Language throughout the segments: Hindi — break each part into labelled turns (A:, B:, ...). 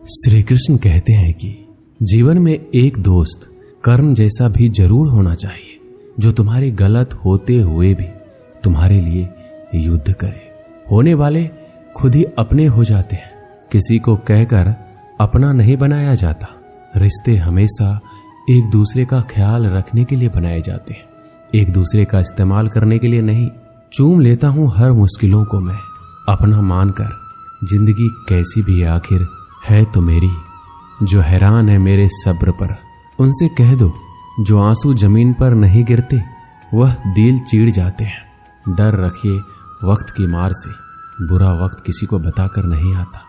A: श्री कृष्ण कहते हैं कि जीवन में एक दोस्त कर्ण जैसा भी जरूर होना चाहिए, जो तुम्हारे गलत होते हुए भी तुम्हारे लिए युद्ध करे। होने वाले खुद ही अपने हो जाते हैं, किसी को कहकर अपना नहीं बनाया जाता। रिश्ते हमेशा एक दूसरे का ख्याल रखने के लिए बनाए जाते हैं, एक दूसरे का इस्तेमाल करने के लिए नहीं। चूम लेता हूं हर मुश्किलों को मैं अपना मानकर, जिंदगी कैसी भी आखिर है तो मेरी। जो हैरान है मेरे सब्र पर, उनसे कह दो जो आंसू जमीन पर नहीं गिरते वह दिल चीड़ जाते हैं। डर रखिए वक्त की मार से, बुरा वक्त किसी को बताकर नहीं आता।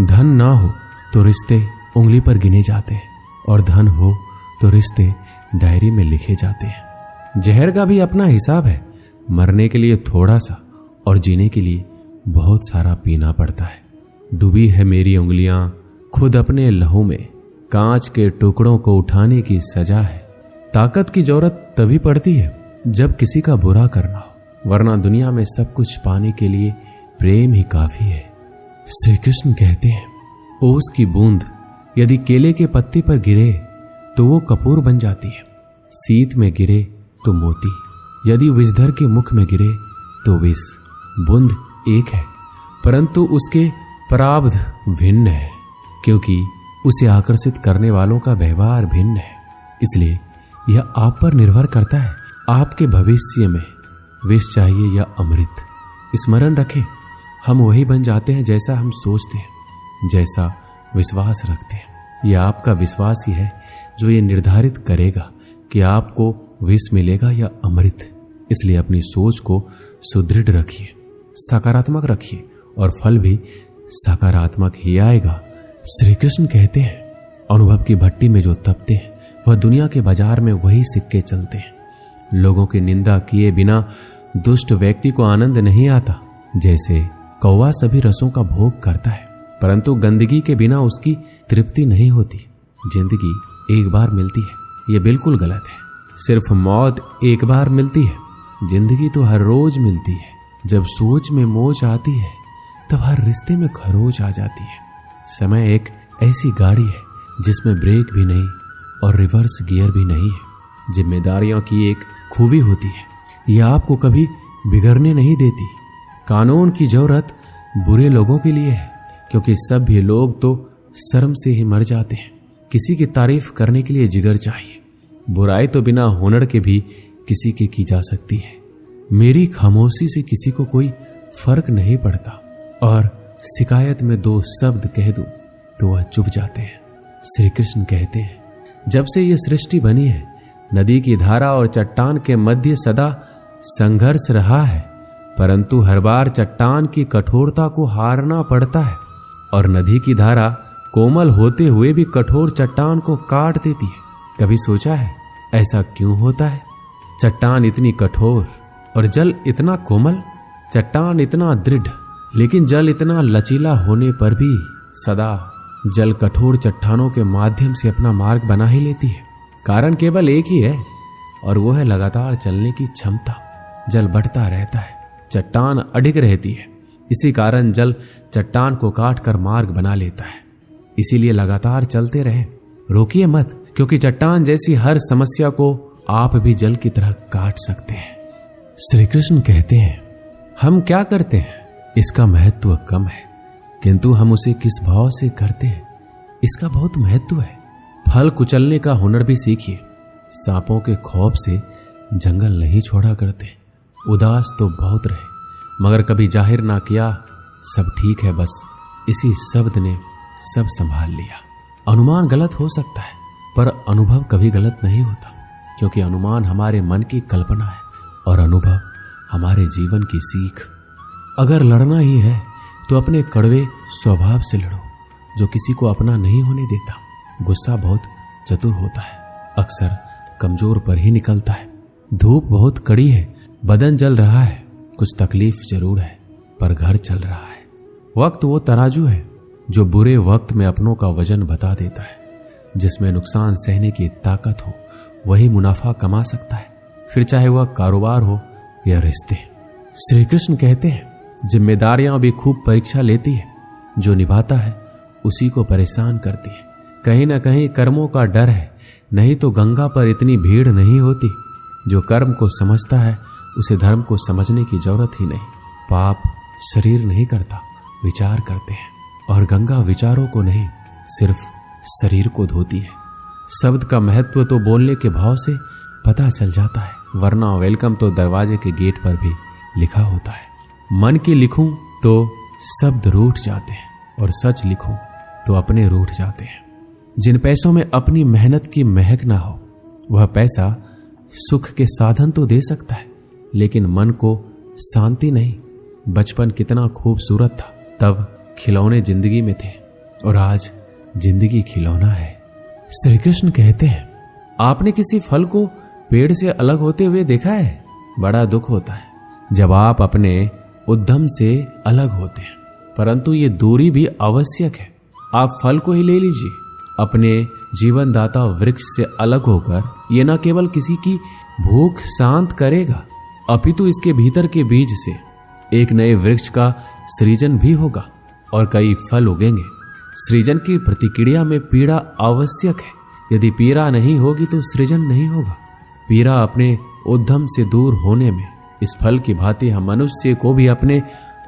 A: धन ना हो तो रिश्ते उंगली पर गिने जाते हैं, और धन हो तो रिश्ते डायरी में लिखे जाते हैं। जहर का भी अपना हिसाब है, मरने के लिए थोड़ा सा और जीने के लिए बहुत सारा पीना पड़ता है। डूबी है मेरी उंगलियां खुद अपने लहू में, कांच के टुकड़ों को उठाने की सजा है। ताकत की जरूरत तभी पड़ती है जब किसी का बुरा करना हो, वरना दुनिया में सब कुछ पाने के लिए प्रेम ही काफी है। श्री कृष्ण कहते हैं ओस की बूंद यदि केले के पत्ते पर गिरे तो वो कपूर बन जाती है, शीत में गिरे तो मोती, यदि विषधर के मुख में गिरे तो विष। बूंद एक है परंतु उसके प्रारब्ध भिन्न है, क्योंकि उसे आकर्षित करने वालों का व्यवहार भिन्न है। इसलिए यह आप पर निर्भर करता है, आपके भविष्य में विष चाहिए या अमृत। स्मरण रखें, हम वही बन जाते हैं जैसा हम सोचते हैं, जैसा विश्वास रखते हैं। यह आपका विश्वास ही है जो ये निर्धारित करेगा कि आपको विष मिलेगा या अमृत। इसलिए अपनी सोच को सुदृढ़ रखिए, सकारात्मक रखिए, और फल भी सकारात्मक ही आएगा। श्री कृष्ण कहते हैं अनुभव की भट्टी में जो तपते हैं वह दुनिया के बाजार में वही सिक्के चलते हैं। लोगों की निंदा किए बिना दुष्ट व्यक्ति को आनंद नहीं आता। जैसे कौवा सभी रसों का भोग करता है, परंतु गंदगी के बिना उसकी तृप्ति नहीं होती। जिंदगी एक बार मिलती है, ये बिल्कुल गलत है। सिर्फ मौत एक बार मिलती है, जिंदगी तो हर रोज मिलती है। जब सोच में मोच आती है तब हर रिश्ते में खरोच आ जाती है। समय एक ऐसी गाड़ी है जिसमें ब्रेक भी नहीं और रिवर्स गियर भी नहीं है। जिम्मेदारियों की एक खूबी होती है, यह आपको कभी बिगड़ने नहीं देती। कानून की जरूरत बुरे लोगों के लिए है, क्योंकि सभ्य लोग तो शर्म से ही मर जाते हैं। किसी की तारीफ करने के लिए जिगर चाहिए। बुराई तो बिना हुनर के भी किसी की जा सकती है। मेरी खामोशी से किसी को कोई फर्क नहीं पड़ता, और शिकायत में दो शब्द कह दूं तो वह चुप जाते हैं। श्री कृष्ण कहते हैं जब से ये सृष्टि बनी है, नदी की धारा और चट्टान के मध्य सदा संघर्ष रहा है, परंतु हर बार चट्टान की कठोरता को हारना पड़ता है, और नदी की धारा कोमल होते हुए भी कठोर चट्टान को काट देती है। कभी सोचा है ऐसा क्यों होता है? चट्टान इतनी कठोर और जल इतना कोमल, चट्टान इतना दृढ़ लेकिन जल इतना लचीला होने पर भी सदा जल कठोर चट्टानों के माध्यम से अपना मार्ग बना ही लेती है। कारण केवल एक ही है, और वो है लगातार चलने की क्षमता। जल बढ़ता रहता है, चट्टान अडिग रहती है। इसी कारण जल चट्टान को काट कर मार्ग बना लेता है। इसीलिए लगातार चलते रहें, रोकिए मत, क्योंकि चट्टान जैसी हर समस्या को आप भी जल की तरह काट सकते हैं। श्री कृष्ण कहते हैं हम क्या करते हैं इसका महत्व कम है, किंतु हम उसे किस भाव से करते हैं इसका बहुत महत्व है। फल कुचलने का हुनर भी सीखिए। सांपों के खौफ से जंगल नहीं छोड़ा करते। उदास तो बहुत रहे मगर कभी जाहिर ना किया सब ठीक है, बस इसी शब्द ने सब संभाल लिया। अनुमान गलत हो सकता है, पर अनुभव कभी गलत नहीं होता, क्योंकि अनुमान हमारे मन की कल्पना है और अनुभव हमारे जीवन की सीख। अगर लड़ना ही है तो अपने कड़वे स्वभाव से लड़ो, जो किसी को अपना नहीं होने देता। गुस्सा बहुत चतुर होता है, अक्सर कमजोर पर ही निकलता है। धूप बहुत कड़ी है, बदन जल रहा है, कुछ तकलीफ जरूर है, पर घर चल रहा है। वक्त वो तराजू है जो बुरे वक्त में अपनों का वजन बता देता है। जिसमें नुकसान सहने की ताकत हो वही मुनाफा कमा सकता है, फिर चाहे वह कारोबार हो या रिश्ते। श्री कृष्ण कहते हैं जिम्मेदारियां भी खूब परीक्षा लेती है, जो निभाता है उसी को परेशान करती है। कहीं ना कहीं कर्मों का डर है, नहीं तो गंगा पर इतनी भीड़ नहीं होती। जो कर्म को समझता है उसे धर्म को समझने की जरूरत ही नहीं। पाप शरीर नहीं करता, विचार करते हैं, और गंगा विचारों को नहीं, सिर्फ शरीर को धोती है। शब्द का महत्व तो बोलने के भाव से पता चल जाता है, वरना वेलकम तो दरवाजे के गेट पर भी लिखा होता है। मन की लिखूं तो शब्द रूठ जाते हैं, और सच लिखूं तो अपने रूठ जाते हैं। जिन पैसों में अपनी मेहनत की महक ना हो, वह पैसा सुख के साधन तो दे सकता है, लेकिन मन को शांति नहीं। बचपन कितना खूबसूरत था, तब खिलौने जिंदगी में थे, और आज जिंदगी खिलौना है। श्री कृष्ण कहते हैं, आपने किसी फल को पेड़ से अलग होते हुए देखा है? बड़ा दुख होता है जब आप अपने उद्यम से अलग होते हैं, परंतु ये दूरी भी आवश्यक है। आप फल को ही ले लीजिए। अपने जीवनदाता वृक्ष से अलग होकर ये न केवल किसी की भूख शांत करेगा, अपितु इसके भीतर के बीज से एक नए वृक्ष का सृजन भी होगा और कई फल उगेंगे। सृजन की प्रतिक्रिया में पीड़ा आवश्यक है। यदि पीड़ा नहीं होगी तो सृजन नहीं होगा। पीड़ा अपने उद्यम से दूर होने में, इस फल की भांति हम मनुष्य को भी अपने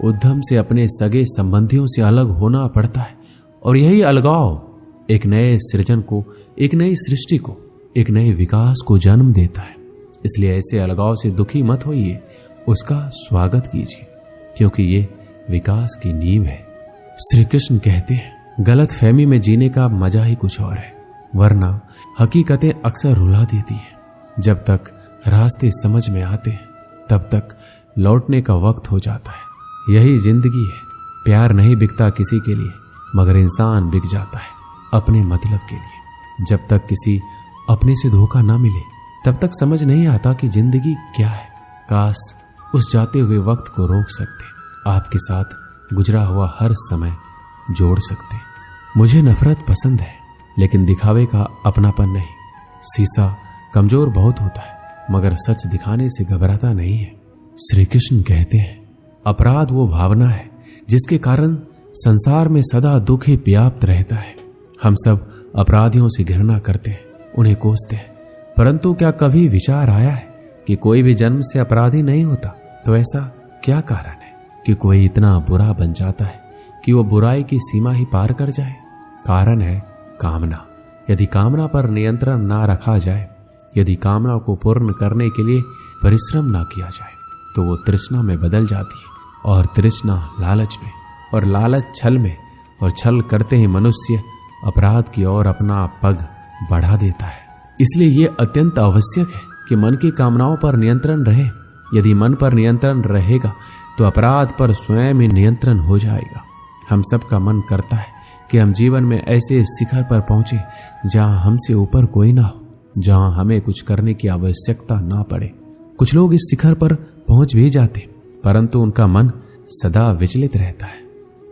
A: उद्यम से, अपने सगे संबंधियों से अलग होना पड़ता है। और यही अलगाव एक नए सृजन को, एक नई सृष्टि को, एक नए विकास को जन्म देता है। इसलिए ऐसे अलगाव से दुखी मत होइए, उसका स्वागत कीजिए, क्योंकि ये विकास की नींव है। श्री कृष्ण कहते हैं, गलत फहमी में जीने का मजा ही कुछ और है, वरना हकीकतें अक्सर रुला देती हैं। जब तक रास्ते समझ में आते हैं, तब तक लौटने का वक्त हो जाता है। यही जिंदगी है। प्यार नहीं बिकता किसी के लिए, मगर इंसान बिक जाता है अपने मतलब के लिए। जब तक किसी अपने से धोखा ना मिले, तब तक समझ नहीं आता कि जिंदगी क्या है। काश उस जाते हुए वक्त को रोक सकते, आपके साथ गुजरा हुआ हर समय जोड़ सकते। मुझे नफरत पसंद है, लेकिन दिखावे का अपनापन नहीं। शीशा कमजोर बहुत होता है, मगर सच दिखाने से घबराता नहीं है। श्री कृष्ण कहते हैं, अपराध वो भावना है जिसके कारण संसार में सदा दुख ही व्याप्त रहता है। हम सब अपराधियों से घृणा करते हैं, उन्हें कोसते हैं, परंतु क्या कभी विचार आया है कि कोई भी जन्म से अपराधी नहीं होता? तो ऐसा क्या कारण है कि कोई इतना बुरा बन जाता है कि वो बुराई की सीमा ही पार कर जाए? कारण है कामना। यदि कामना पर नियंत्रण ना रखा जाए, यदि कामना को पूर्ण करने के लिए परिश्रम ना किया जाए, तो वो तृष्णा में बदल जाती है, और तृष्णा लालच में, और लालच छल में, और छल करते ही मनुष्य अपराध की ओर अपना पग बढ़ा देता है। इसलिए ये अत्यंत आवश्यक है कि मन की कामनाओं पर नियंत्रण रहे। यदि मन पर नियंत्रण रहेगा तो अपराध पर स्वयं ही नियंत्रण हो जाएगा। हम सबका मन करता है कि हम जीवन में ऐसे शिखर पर पहुंचे जहां हमसे ऊपर कोई ना हो, जहां हमें कुछ करने की आवश्यकता ना पड़े। कुछ लोग इस शिखर पर पहुंच भी जाते, परंतु उनका मन सदा विचलित रहता है।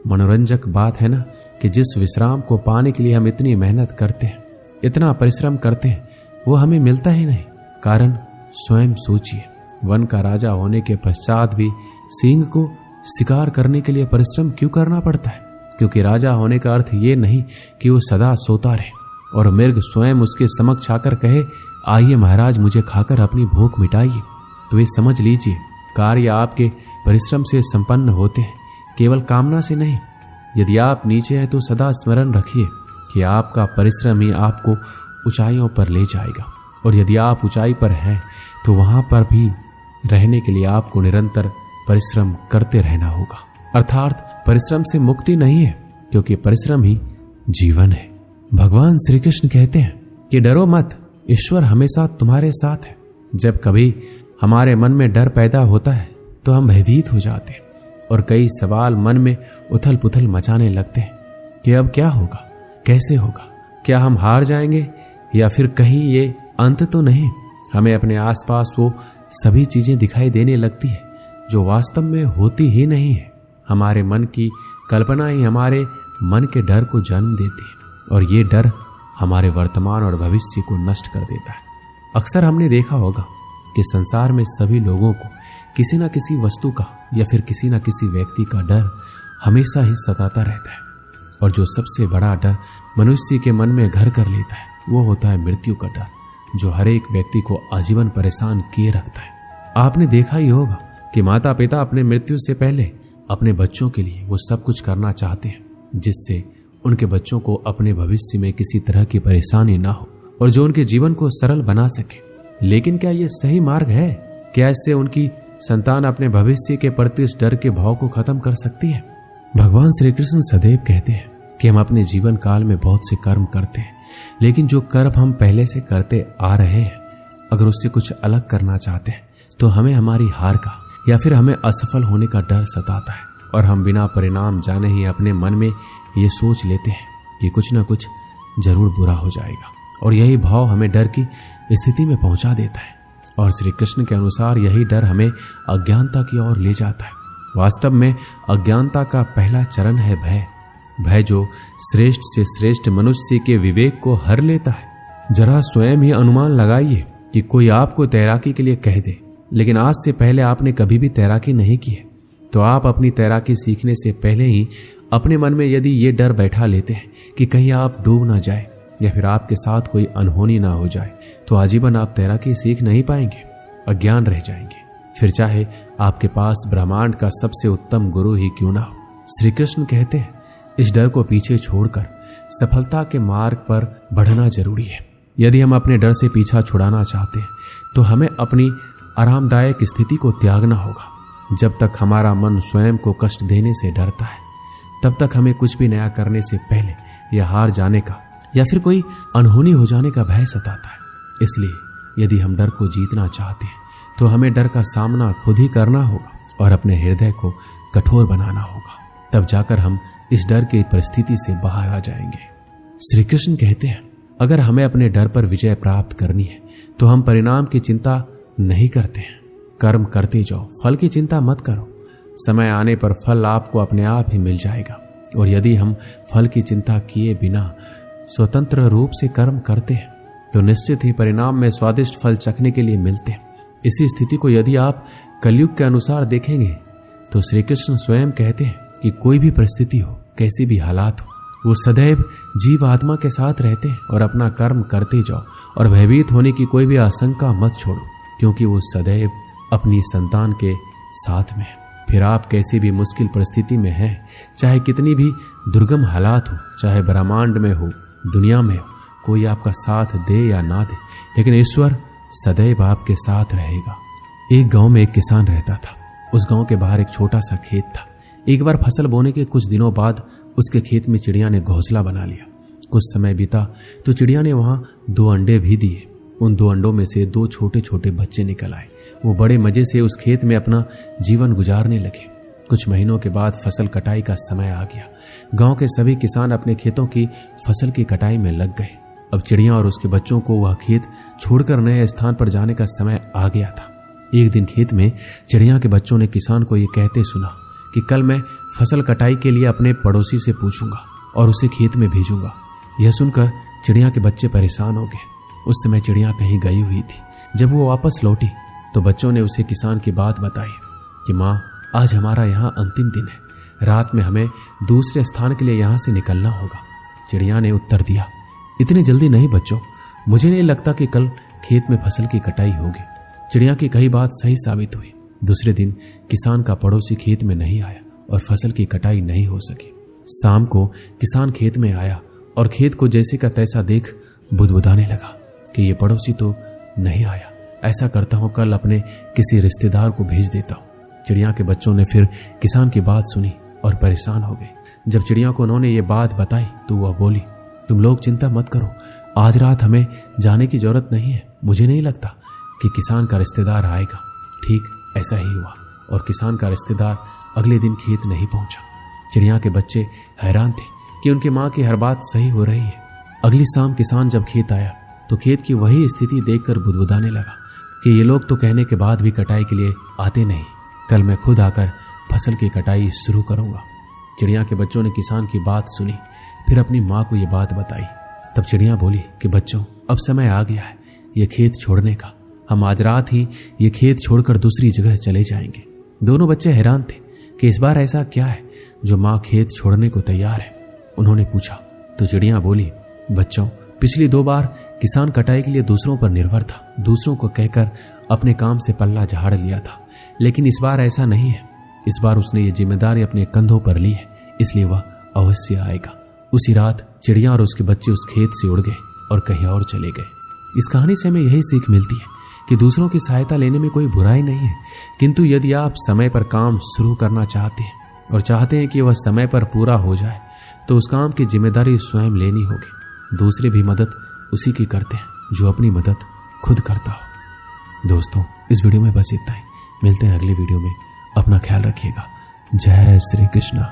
A: मनोरंजक बात है ना कि जिस विश्राम को पाने के लिए हम इतनी मेहनत करते हैं, इतना परिश्रम करते हैं, वो हमें मिलता ही नहीं। कारण स्वयं सोचिए, वन का राजा होने के पश्चात भी सिंह को शिकार करने के लिए परिश्रम क्यों करना पड़ता है? क्योंकि राजा होने का अर्थ ये नहीं कि वो सदा सोता रहे और मृग स्वयं उसके समक्ष आकर कहे, आइए महाराज, मुझे खाकर अपनी भूख मिटाइए। तो ये समझ लीजिए, कार्य आपके परिश्रम से संपन्न होते हैं, केवल कामना से नहीं। यदि आप नीचे हैं तो सदा स्मरण रखिए कि आपका परिश्रम ही आपको ऊंचाइयों पर ले जाएगा, और यदि आप ऊंचाई पर हैं तो वहां पर भी रहने के लिए आपको निरंतर परिश्रम करते रहना होगा। अर्थात परिश्रम से मुक्ति नहीं है, क्योंकि परिश्रम ही जीवन है। भगवान श्री कृष्ण कहते हैं कि डरो मत, ईश्वर हमेशा तुम्हारे साथ है। जब कभी हमारे मन में डर पैदा होता है तो हम भयभीत हो जाते हैं और कई सवाल मन में उथल पुथल मचाने लगते हैं कि अब क्या होगा, कैसे होगा, क्या हम हार जाएंगे या फिर कहीं ये अंत तो नहीं। हमें अपने आसपास वो सभी चीजें दिखाई देने लगती है जो वास्तव में होती ही नहीं है। हमारे मन की कल्पना ही हमारे मन के डर को जन्म देती है, और ये डर हमारे वर्तमान और भविष्य को नष्ट कर देता है। अक्सर हमने देखा होगा कि संसार में सभी लोगों को किसी न किसी वस्तु का या फिर किसी न किसी व्यक्ति का डर हमेशा ही सताता रहता है। और जो सबसे बड़ा डर मनुष्य के मन में घर कर लेता है वो होता है मृत्यु का डर, जो हर एक व्यक्ति को आजीवन परेशान किए रखता है। आपने देखा ही होगा कि माता पिता अपने मृत्यु से पहले अपने बच्चों के लिए वो सब कुछ करना चाहते हैं जिससे उनके बच्चों को अपने भविष्य में किसी तरह की परेशानी ना हो और जो उनके जीवन को सरल बना सके। लेकिन क्या ये सही मार्ग है? क्या इससे उनकी संतान अपने भविष्य के प्रति इस डर के भाव को खत्म कर सकती है? भगवान श्री कृष्ण सदैव कहते हैं कि हम अपने जीवन काल में बहुत से कर्म करते हैं, लेकिन जो कर्म हम पहले से करते आ रहे हैं अगर उससे कुछ अलग करना चाहते हैं तो हमें हमारी हार का या फिर हमें असफल होने का डर सताता है और हम बिना परिणाम जाने ही अपने मन में ये सोच लेते हैं कि कुछ ना कुछ जरूर बुरा हो जाएगा, और यही भाव हमें डर की स्थिति में पहुंचा देता है। और श्री कृष्ण के अनुसार यही डर हमें अज्ञानता की ओर ले जाता है। वास्तव में अज्ञानता का पहला चरण है भय, भय जो श्रेष्ठ से श्रेष्ठ मनुष्य के विवेक को हर लेता है। जरा स्वयं ही अनुमान लगाइए कि कोई आपको तैराकी के लिए कह दे, लेकिन आज से पहले आपने कभी भी तैराकी नहीं की है, तो आप अपनी तैराकी सीखने से पहले ही अपने मन में यदि ये डर बैठा लेते हैं कि कहीं आप डूब ना जाए या फिर आपके साथ कोई अनहोनी ना हो जाए, तो आजीवन आप तैराकी सीख नहीं पाएंगे, अज्ञान रह जाएंगे। फिर चाहे आपके पास ब्रह्मांड का सबसे उत्तम गुरु ही क्यों ना हो। श्री कृष्ण कहते हैं इस डर को पीछे छोड़कर सफलता के मार्ग पर बढ़ना जरूरी है। यदि हम अपने डर से पीछा छुड़ाना चाहते हैं तो हमें अपनी आरामदायक स्थिति को त्यागना होगा। जब तक हमारा मन स्वयं को कष्ट देने से डरता है तब तक हमें कुछ भी नया करने से पहले या हार जाने का या फिर कोई अनहोनी हो जाने का भय सताता है। इसलिए यदि हम डर को जीतना चाहते हैं तो हमें डर का सामना खुद ही करना होगा और अपने हृदय को कठोर बनाना होगा। तब जाकर हम इस डर की परिस्थिति से बाहर आ जाएंगे। श्री कृष्ण कहते हैं अगर हमें अपने डर पर विजय प्राप्त करनी है तो हम परिणाम की चिंता नहीं करते हैं। कर्म करते जाओ, फल की चिंता मत करो। समय आने पर फल आपको अपने आप ही मिल जाएगा। और यदि हम फल की चिंता किए बिना स्वतंत्र रूप से कर्म करते हैं तो निश्चित ही परिणाम में स्वादिष्ट फल चखने के लिए मिलते हैं। इसी स्थिति को यदि आप कलयुग के अनुसार देखेंगे तो श्री कृष्ण स्वयं कहते हैं कि कोई भी परिस्थिति हो, कैसी भी हालात हो, वो सदैव जीव आत्मा के साथ रहते हैं और अपना कर्म करते जाओ और भयभीत होने की कोई भी आशंका मत छोड़ो, क्योंकि वो सदैव अपनी संतान के साथ में है। फिर आप कैसी भी मुश्किल परिस्थिति में हैं, चाहे कितनी भी दुर्गम हालात हो, चाहे ब्रह्मांड में हो, दुनिया में हो, कोई आपका साथ दे या ना दे, लेकिन ईश्वर सदैव आपके साथ रहेगा। एक गांव में एक किसान रहता था। उस गांव के बाहर एक छोटा सा खेत था। एक बार फसल बोने के कुछ दिनों बाद उसके खेत में चिड़िया ने घोंसला बना लिया। कुछ समय बीता तो चिड़िया ने वहां 2 अंडे भी दिए। उन 2 अंडों में से 2 छोटे छोटे बच्चे निकल आए। वो बड़े मजे से उस खेत में अपना जीवन गुजारने लगे। कुछ महीनों के बाद फसल कटाई का समय आ गया। गांव के सभी किसान अपने खेतों की फसल की कटाई में लग गए। अब चिड़िया और उसके बच्चों को वह खेत छोड़कर नए स्थान पर जाने का समय आ गया था। एक दिन खेत में चिड़िया के बच्चों ने किसान को ये कहते सुना कि कल मैं फसल कटाई के लिए अपने पड़ोसी से पूछूंगा और उसे खेत में भेजूंगा। यह सुनकर चिड़िया के बच्चे परेशान हो गए। उस समय चिड़िया कहीं गई हुई थी। जब वो वापस लौटी तो बच्चों ने उसे किसान की बात बताई कि माँ, आज हमारा यहाँ अंतिम दिन है। रात में हमें दूसरे स्थान के लिए यहाँ से निकलना होगा। चिड़िया ने उत्तर दिया, इतनी जल्दी नहीं बच्चों, मुझे नहीं लगता कि कल खेत में फसल की कटाई होगी। चिड़िया की कही बात सही साबित हुई। दूसरे दिन किसान का पड़ोसी खेत में नहीं आया और फसल की कटाई नहीं हो सकी। शाम को किसान खेत में आया और खेत को जैसे का तैसा देख बुदबुदाने लगा कि ये पड़ोसी तो नहीं आया। ऐसा करता हूं कल अपने किसी रिश्तेदार को भेज देता हूं। चिड़िया के बच्चों ने फिर किसान की बात सुनी और परेशान हो गए। जब चिड़िया को उन्होंने ये बात बताई तो वह बोली, तुम लोग चिंता मत करो, आज रात हमें जाने की जरूरत नहीं है। मुझे नहीं लगता कि किसान का रिश्तेदार आएगा। ठीक ऐसा ही हुआ और किसान का रिश्तेदार अगले दिन खेत नहीं पहुंचा। चिड़िया के बच्चे हैरान थे कि उनकी माँ की हर बात सही हो रही है। अगली शाम किसान जब खेत आया तो खेत की वही स्थिति देखकर बुदबुदाने लगा कि ये लोग तो कहने के बाद भी कटाई के लिए आते नहीं। कल मैं खुद आकर फसल की कटाई शुरू करूंगा। चिड़िया के बच्चों ने किसान की बात सुनी, फिर अपनी माँ को ये बात बताई। तब चिड़िया बोली कि बच्चों, अब समय आ गया है ये खेत छोड़ने का। हम आज रात ही ये खेत छोड़कर दूसरी जगह चले जाएंगे। दोनों बच्चे हैरान थे कि इस बार ऐसा क्या है जो माँ खेत छोड़ने को तैयार है। उन्होंने पूछा तो चिड़िया बोली, बच्चों, पिछली 2 बार किसान कटाई के लिए दूसरों पर निर्भर था, दूसरों को कहकर अपने काम से पल्ला झाड़ लिया था, लेकिन इस बार ऐसा नहीं है। इस बार उसने ये जिम्मेदारी अपने कंधों पर ली है, इसलिए वह अवश्य आएगा। उसी रात चिड़िया और उसके बच्चे उस खेत से उड़ गए और कहीं और चले गए। इस कहानी से हमें यही सीख मिलती है कि दूसरों की सहायता लेने में कोई बुराई नहीं है, किंतु यदि आप समय पर काम शुरू करना चाहते हैं और चाहते हैं कि वह समय पर पूरा हो जाए, तो उस काम की जिम्मेदारी स्वयं लेनी होगी। दूसरे भी मदद उसी की करते हैं जो अपनी मदद खुद करता हो। दोस्तों, इस वीडियो में बस इतना ही। मिलते हैं अगले वीडियो में। अपना ख्याल रखिएगा। जय श्री कृष्ण।